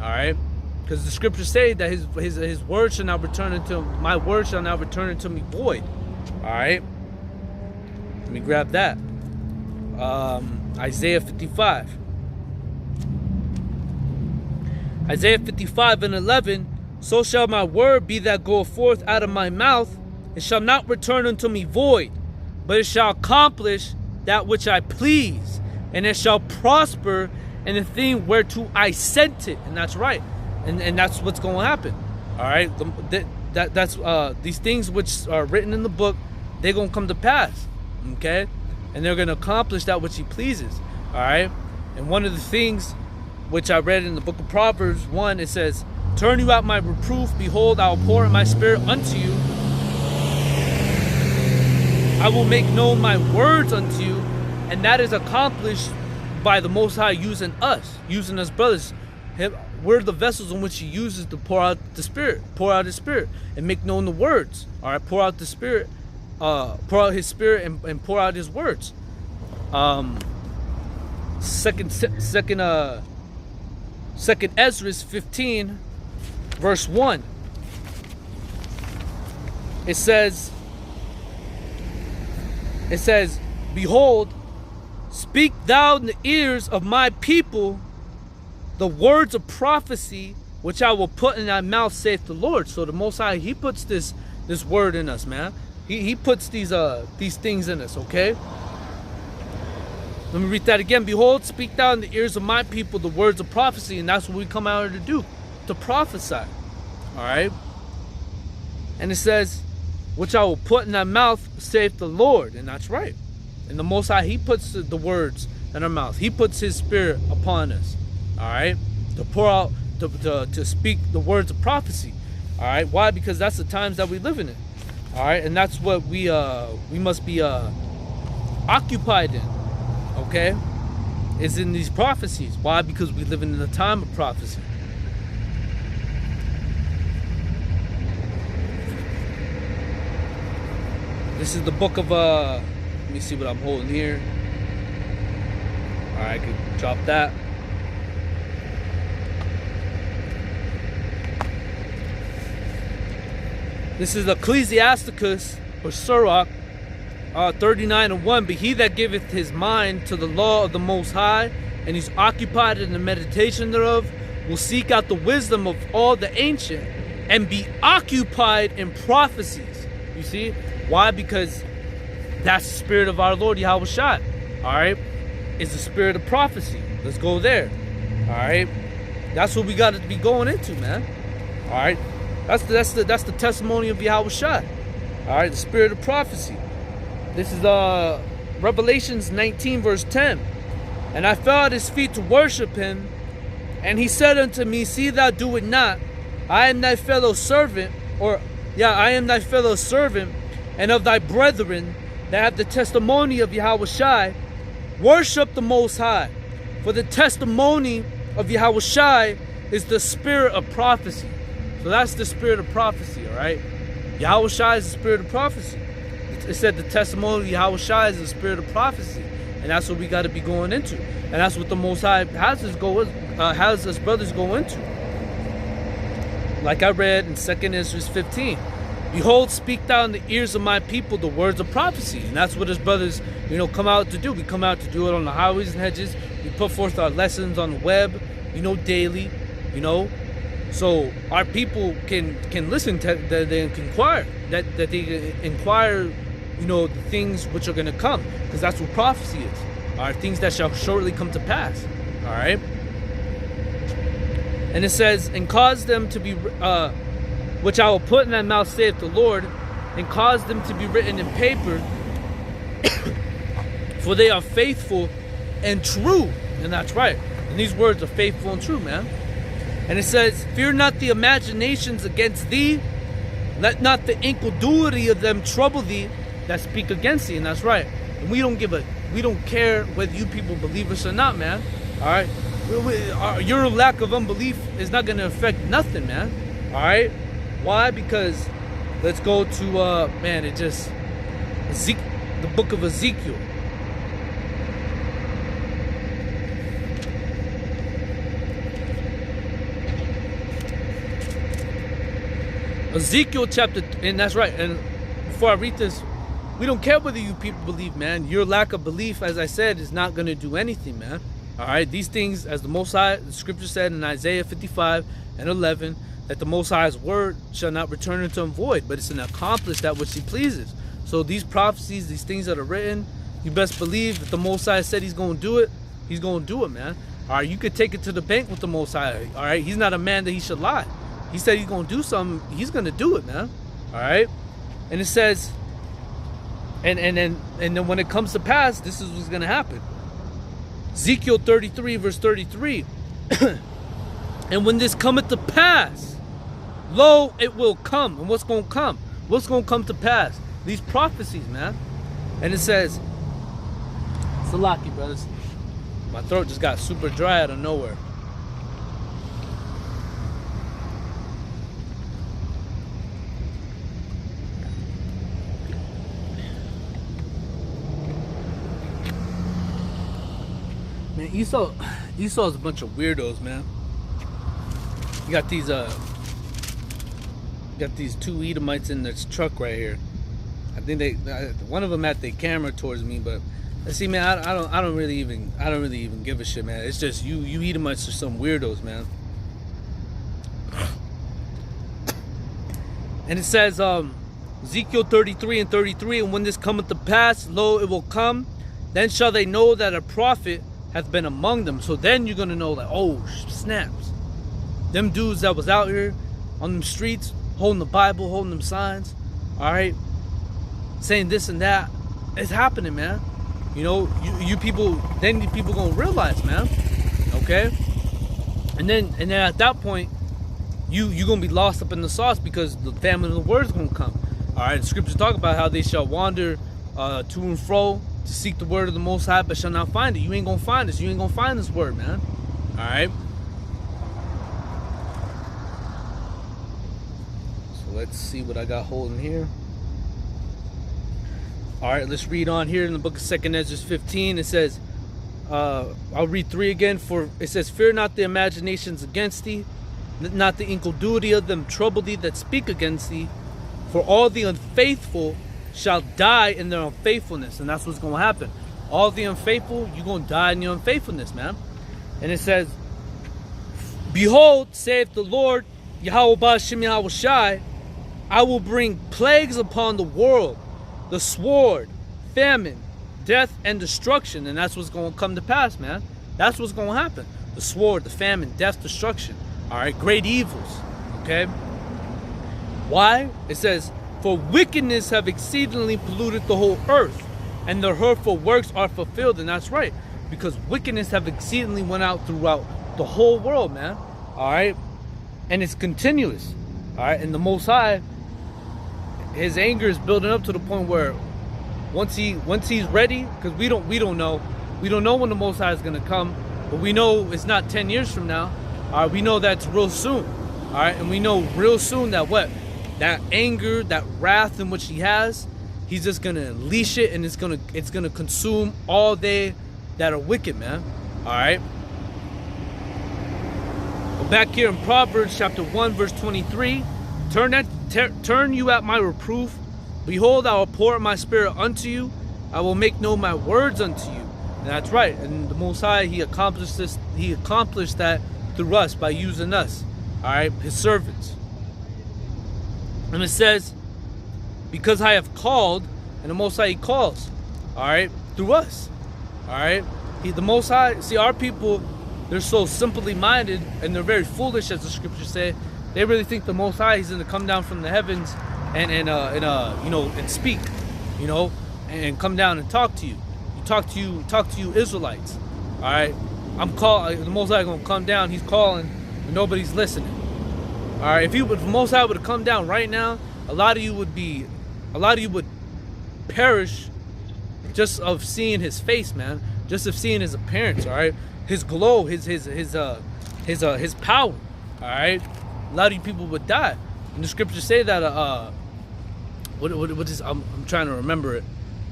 All right? Because the scriptures say that his word shall not return unto my word shall not return unto me void. All right? Let me grab that. Isaiah 55. Isaiah 55 and 11. So shall my word be that goeth forth out of my mouth, it shall not return unto me void, but it shall accomplish that which I please, and it shall prosper in the thing whereto I sent it. And that's right. And that's what's going to happen. All right. That's these things which are written in the book, they're going to come to pass. Okay. And they're going to accomplish that which he pleases. All right. And one of the things which I read in the book of Proverbs 1, it says, turn you out my reproof, behold, I will pour out my spirit unto you. I will make known my words unto you. And that is accomplished by the Most High using us, using us brothers. We're the vessels in which he uses to pour out the Spirit, pour out his Spirit, and make known the words. All right, pour out the Spirit, pour out his Spirit, and pour out his words. Second Ezra 15, verse 1. It says, behold, speak thou in the ears of my people the words of prophecy which I will put in thy mouth, saith the Lord. So the Most High, he puts this word in us, man. He puts these things in us, okay? Let me read that again. Behold, speak thou in the ears of my people the words of prophecy. And that's what we come out here to do, to prophesy. All right? And it says, which I will put in thy mouth, saith the Lord. And that's right. And the Most High, he puts the words in our mouth. He puts his Spirit upon us. All right? To pour out, to speak the words of prophecy. All right? Why? Because that's the times that we live in it. All right? And that's what we must be occupied in. Okay? Is in these prophecies. Why? Because we live in the time of prophecy. This is the book of let me see what I'm holding here. Alright, I can drop that. This is Ecclesiasticus or Sirach 39:1. But he that giveth his mind to the law of the Most High, and he's occupied in the meditation thereof, will seek out the wisdom of all the ancient, and be occupied in prophecies. You see? Why? Because that's the spirit of our Lord YAHAWASHI. Alright? It's the spirit of prophecy. Let's go there. Alright? That's what we got to be going into, man. Alright? That's the testimony of YAHAWASHI. Alright? The spirit of prophecy. This is Revelations 19 verse 10. And I fell at his feet to worship him. And he said unto me, see thou do it not. I am thy fellow servant. I am thy fellow servant. And of thy brethren that have the testimony of YAHAWASHI. Worship the Most High. For the testimony of YAHAWASHI is the spirit of prophecy. So that's the spirit of prophecy, alright? YAHAWASHI is the spirit of prophecy. It said the testimony of YAHAWASHI is the spirit of prophecy. And that's what we got to be going into. And that's what the Most High has us brothers go into. Like I read in 2 Ezra 15. Behold, speak thou in the ears of my people the words of prophecy. And that's what his brothers, come out to do. We come out to do it on the highways and hedges. We put forth our lessons on the web, daily, So our people can listen to that, they can inquire. That they can inquire, the things which are going to come. Because that's what prophecy is. All right, things that shall shortly come to pass. All right. And it says, and cause them to be, which I will put in thy mouth, saith the Lord, and cause them to be written in paper, for they are faithful and true. And that's right. And these words are faithful and true, man. And it says, fear not the imaginations against thee, let not the incredulity of them trouble thee that speak against thee. And that's right. And we don't care whether you people believe us or not, man. All right. Your lack of unbelief is not going to affect nothing, man. All right. Why? Because let's go to the book of Ezekiel. Ezekiel chapter, and that's right. And before I read this, we don't care whether you people believe, man. Your lack of belief, as I said, is not going to do anything, man. All right, these things, as the Most High, the scripture said in Isaiah 55:11, that the Most High's word shall not return unto him void, but it's an accomplish that which he pleases. So these prophecies, these things that are written, you best believe that the Most High said he's going to do it, he's going to do it, man. All right, you could take it to the bank with the Most High. All right, he's not a man that he should lie. He said he's going to do something, he's going to do it, man. All right, and it says, and then when it comes to pass, this is what's going to happen. Ezekiel 33 verse 33. And when this cometh to pass, lo, it will come. And what's going to come? What's going to come to pass? These prophecies, man. And it says, Salaki, brothers. My throat just got super dry out of nowhere. Man, Esau's a bunch of weirdos, man. You got these two Edomites in this truck right here. I think one of them had their camera towards me, but see, man, I don't really even give a shit, man. It's just you Edomites are some weirdos, man. And it says, Ezekiel 33 and 33, and when this cometh to pass, lo, it will come, then shall they know that a prophet hath been among them. So then you're gonna know, like, oh snaps, them dudes that was out here on them streets holding the Bible, holding them signs, all right, saying this and that, it's happening, man. You know, you people, then you people gonna realize, man. Okay, and then at that point, you gonna be lost up in the sauce, because the famine of the word is gonna come. All right, the scriptures talk about how they shall wander to and fro to seek the word of the Most High, but shall not find it. You ain't gonna find this. You ain't gonna find this word, man. All right. So let's see what I got holding here. All right, let's read on here in the book of 2 Ezra 15. It says, I'll read 3 again. For it says, fear not the imaginations against thee, not the incredulity of them trouble thee that speak against thee. For all the unfaithful shall die in their unfaithfulness. And that's what's going to happen. All the unfaithful, you're going to die in your unfaithfulness, man. And it says, behold, saith the Lord, YAHAWAH Shem YAHAWASHI, I will bring plagues upon the world, the sword, famine, death, and destruction. And that's what's going to come to pass, man. That's what's going to happen. The sword, the famine, death, destruction. All right, great evils. Okay. Why? It says, for wickedness have exceedingly polluted the whole earth, and their hurtful works are fulfilled. And that's right, because wickedness have exceedingly went out throughout the whole world, man. All right, and it's continuous. All right, and the Most High, his anger is building up to the point where once he's ready, because we don't know when the Most High is gonna come, but we know it's not 10 years from now. All right, we know that's real soon. All right, and we know real soon that what? That anger, that wrath in which he has, he's just gonna unleash it, and it's gonna consume all they that are wicked, man. All right. But back here in Proverbs chapter 1 verse 23, turn you at my reproof. Behold, I will pour out my spirit unto you. I will make known my words unto you. And that's right. And the Most High, he accomplished this. He accomplished that through us by using us. All right, his servants. And it says, because I have called, and the Most High, he calls, all right, through us, all right. The Most High, see, our people, they're so simply minded, and they're very foolish, as the scriptures say. They really think the Most High, he's going to come down from the heavens and you know, and speak, you know, and come down and talk to you. Talk to you Israelites, all right. The Most High going to come down. He's calling, but nobody's listening. All right, if the Most High would have come down right now, a lot of you would perish just of seeing his face, man. Just of seeing his appearance, all right, his glow, his power, all right. A lot of you people would die. And the scriptures say that what is, I'm trying to remember it,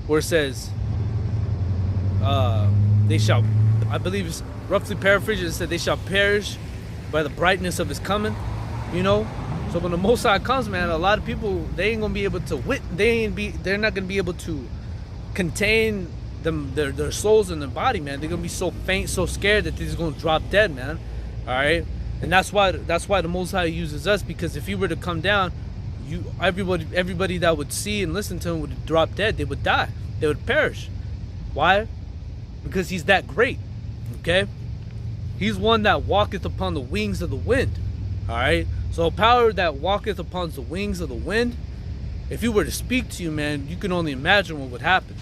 where it says they shall, I believe it's roughly paraphrased, it said they shall perish by the brightness of his coming. You know, so when the Most High comes, man, a lot of people, they ain't gonna be able to they're not gonna be able to contain their souls in their body, man. They're gonna be so faint, so scared that they're just gonna drop dead, man. All right, and that's why the Most High uses us, because if he were to come down, everybody that would see and listen to him would drop dead. They would die. They would perish. Why? Because he's that great. Okay, he's one that walketh upon the wings of the wind. All right. So a power that walketh upon the wings of the wind, if he were to speak to you, man, you can only imagine what would happen.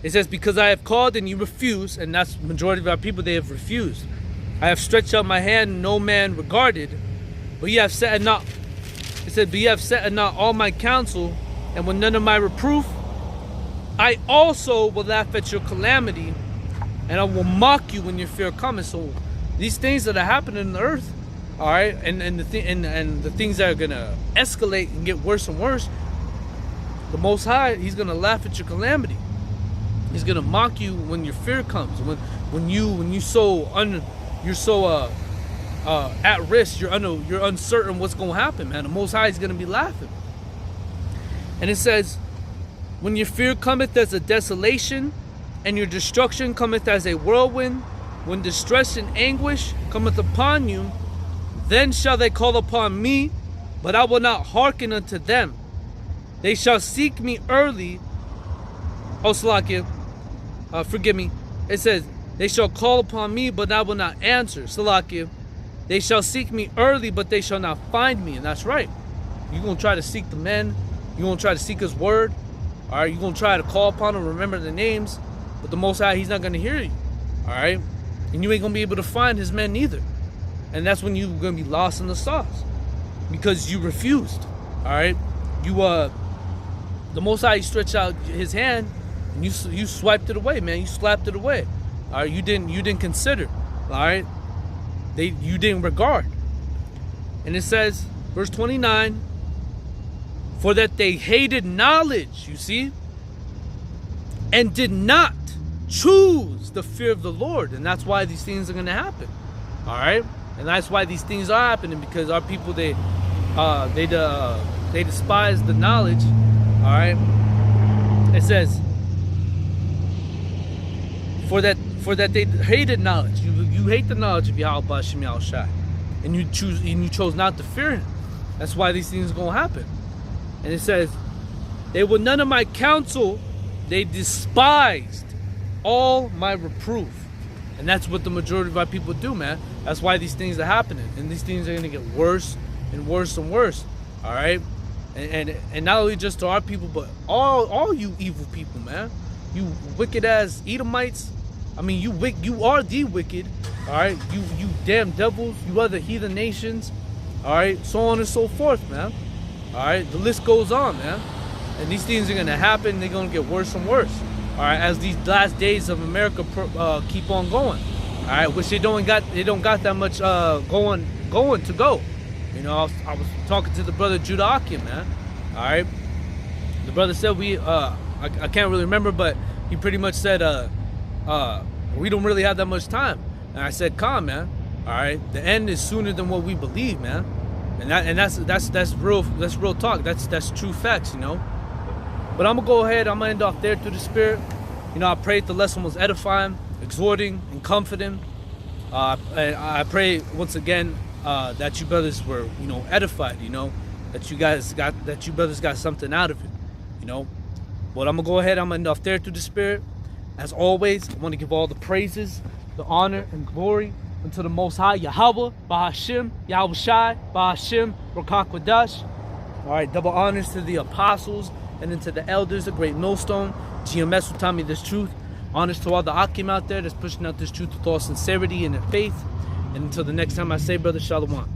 It says, because I have called and you refuse, and that's the majority of our people, they have refused. I have stretched out my hand and no man regarded, but ye have set at naught. It said, but ye have set at naught all my counsel, and with none of my reproof, I also will laugh at your calamity, and I will mock you when your fear cometh. So these things that are happening in the earth, all right, and the things that are gonna escalate and get worse and worse, the Most High, He's gonna laugh at your calamity. He's gonna mock you when your fear comes. When you're so at risk, you're uncertain what's gonna happen, man. The Most High is gonna be laughing. And it says, when your fear cometh as a desolation, and your destruction cometh as a whirlwind, when distress and anguish cometh upon you, then shall they call upon me, but I will not hearken unto them. They shall seek me early. Oh, Salakia, forgive me. It says, they shall call upon me, but I will not answer. Salakia, they shall seek me early, but they shall not find me. And that's right. You're going to try to seek the men. You're going to try to seek His word. All right, you're going to try to call upon Him, remember the names. But the Most High, He's not going to hear you. All right? And you ain't going to be able to find His men either. And that's when you're going to be lost in the sauce. Because you refused. All right? The Most High, He stretched out His hand, and you swiped it away, man. You slapped it away. All right? You didn't consider. All right? You didn't regard. And it says, verse 29, for that they hated knowledge, you see, and did not choose the fear of the Lord. And that's why these things are going to happen. All right? And that's why these things are happening, because our people, they despise the knowledge. All right? It says, for that they hated knowledge. You hate the knowledge of YAHAWAH, SHAM, YAHAWASHI, and you chose not to fear Him. That's why these things are going to happen. And it says, they were none of my counsel, they despised all my reproof. And that's what the majority of our people do, man. That's why these things are happening. And these things are going to get worse and worse and worse. All right? And not only just to our people, but all you evil people, man. You wicked ass Edomites. I mean, you are the wicked. All right? You damn devils. You other heathen nations. All right? So on and so forth, man. All right, the list goes on, man. And these things are going to happen. They're going to get worse and worse. All right, as these last days of America keep on going. All right, which they don't got that much going to go. You know, I was talking to the brother Judah Akim, man. All right, the brother said I can't really remember, but he pretty much said we don't really have that much time. And I said, calm, man. All right, the end is sooner than what we believe, man. And that's real talk. That's true facts, you know. But I'm gonna go ahead. I'm gonna end off there through the Spirit. You know, I pray the lesson was edifying, exhorting, and comforting. And I pray once again that you brothers were, you know, edified. You know, that you brothers got something out of it. You know. But I'm gonna go ahead. I'm gonna end off there through the Spirit. As always, I want to give all the praises, the honor, and glory unto the Most High, YAHAWAH, BaHaShem, YAHAWASHI, BaHaShem, RoKaKwadash. All right, double honors to the apostles and then to the elders, the great millstone, GMS who taught me this truth. Honors to all the Akim out there that's pushing out this truth with all sincerity and in faith. And until the next time I say, brother, Shalom.